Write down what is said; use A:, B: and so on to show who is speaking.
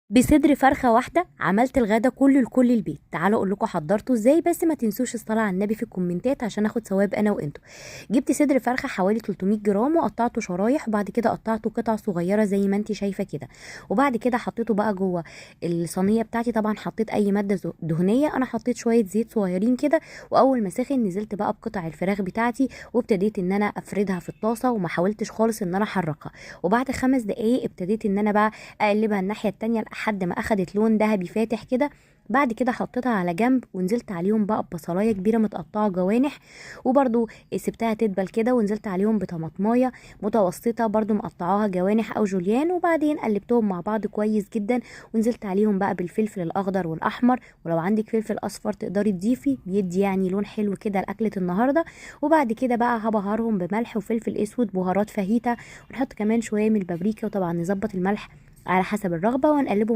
A: بصدر فرخة واحدة عملت الغدا كله لكل البيت. تعالوا اقول لكم حضرته ازاي، بس ما تنسوش الصلاة على النبي في الكومنتات عشان اخد ثواب انا وانتوا. جبت صدر فرخة حوالي 300 جرام وقطعته شرايح، وبعد كده قطعته قطع صغيرة زي ما انت شايفة كده. وبعد كده حطيته بقى جوه الصينية بتاعتي. طبعا حطيت اي مادة دهنية، انا حطيت شوية زيت صغيرين كده. واول ما سخن نزلت بقى بقطع الفراخ بتاعتي، وابتديت ان انا افردها في الطاسة، وما حاولتش خالص ان انا احركها. وبعد 5 دقايق ابتديت ان انا بقى اقلبها الناحيه التانية لحد ما اخدت لون ذهبي فاتح كده. بعد كده حطيتها على جنب، ونزلت عليهم بقى ببصلايه كبيره متقطعه جوانح، وبرده سبتها تدبل كده، ونزلت عليهم بطماطمايه متوسطه برده مقطعاها جوانح او جوليان. وبعدين قلبتهم مع بعض كويس جدا، ونزلت عليهم بقى بالفلفل الاخضر والاحمر، ولو عندك فلفل اصفر تقدري تضيفي، بيدي يعني لون حلو كده لاكله النهارده. وبعد كده بقى هبهرهم بملح وفلفل اسود بهارات فاهيتا، ونحط كمان شويه من البابريكا، وطبعا نظبط الملح على حسب الرغبة ونقلبه.